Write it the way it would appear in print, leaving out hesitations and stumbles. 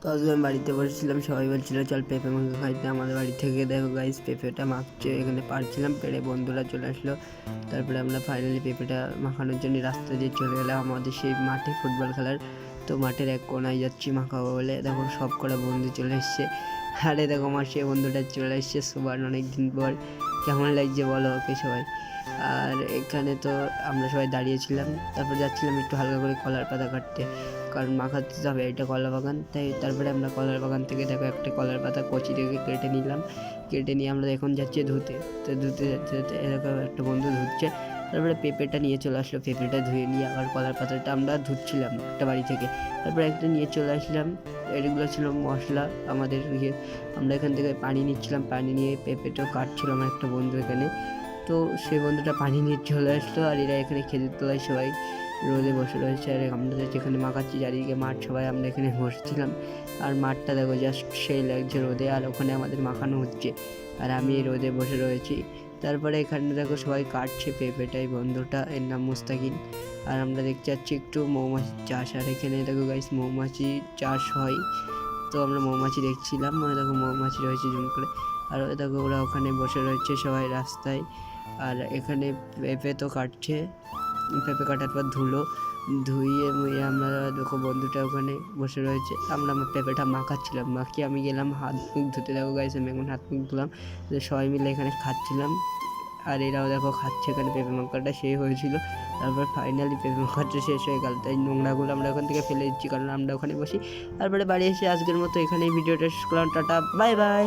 তো আজকে আমি বাড়িতে বসেছিলাম, সবাই বলছিল চল পেঁপে মাখা খাইতে আমাদের বাড়ি থেকে। দেখো গাইস পেঁপেটা মাখছে, এখানে পারছিলাম, পেরে বন্ধুরা চলে আসলো। তারপরে আমরা ফাইনালি পেঁপেটা মাখানোর জন্য রাস্তা দিয়ে চলে গেলাম আমাদের সেই মাঠে ফুটবল খেলার। তো মাঠের এক কোনায় যাচ্ছি মাখাবো বলে, দেখো সব কটা বন্ধু চলে এসছে। আরে দেখো আমার সেই বন্ধুটা চলে এসছে সুবান, অনেক দিন পর। কেমন লাগছে বলো ওকে সবাই। আর এখানে তো আমরা সবাই দাঁড়িয়েছিলাম, তারপর যাচ্ছিলাম একটু হালকা করে কলার পাতা কাটতে, কারণ মাখাতে হবে, এটা কলা বাগান তাই। তারপরে আমরা কলার বাগান থেকে দেখো একটা কলার পাতা কচি থেকে কেটে নিলাম, কেটে নিয়ে আমরা এখন যাচ্ছি ধুতে। তো ধুতে যেতে যেতে এরকম একটা বন্ধু ধুচ্ছে, তারপরে পেঁপেটা নিয়ে চলে আসলো, পেঁপেটা ধুয়ে নিয়ে আবার কলার পাতাটা আমরা ধুচ্ছিলাম একটা বাড়ি থেকে। তারপরে একটা নিয়ে চলে আসলাম, এগুলো ছিল মশলা আমাদের ইয়ে। আমরা এখান থেকে পানি নিচ্ছিলাম, পানি নিয়ে পেঁপেটাও কাটছিল আমার একটা বন্ধু এখানে। তো সেই বন্ধুটা পানি নিয়ে চলে আসলো, আর এরা এখানে খেজুর তলায় সবাই রোদে বসে রয়েছে। আর আমরা যেখানে মাখাচ্ছি চারিদিকে মাঠ, সবাই আমরা এখানে বসেছিলাম। আর মাঠটা দেখো জাস্ট সেই লাগছে রোদে, আর ওখানে আমাদের মাখানো হচ্ছে, আর আমি এই রোদে বসে রয়েছি। তারপরে এখানে দেখো সবাই কাটছে পেঁপেটাই, বন্ধুটা এর নাম মুস্তাকিন। আর আমরা দেখতে পাচ্ছি একটু মৌমাছির চাষ, আর এখানে দেখো গাইস মৌমাছি চাষ হয়। তো আমরা মৌমাছি দেখছিলাম, দেখো মৌমাছি রয়েছে জুম করে। আর দেখো ওরা ওখানে বসে রয়েছে সবাই রাস্তায়। আর এখানে পেঁপে তো কাটছে, পেঁপে কাটার পর ধুইয়ে মুইয়ে আমরা দেখো বন্ধুটা ওখানে বসে রয়েছে। আমরা পেঁপেটা মাখাচ্ছিলাম, মাখিয়ে আমি গেলাম হাত মুখ ধুতে। দেখো গাইস আমি এখন হাত মুখ ধুলাম, সবাই মিলে এখানে খাচ্ছিলাম। আর এরাও দেখো খাচ্ছে, এখানে পেঁপে মাখাটা সেই হয়েছিল। তারপর ফাইনালি পেঁপে মাখাটা শেষ হয়ে গেল, তাই নোংরাগুলো আমরা ওখান থেকে ফেলে দিচ্ছি, কারণ আমরা ওখানে বসি। তারপরে বাড়ি এসে আজকের মতো এখানেই ভিডিওটা শেষ করলাম। Tata, bye bye.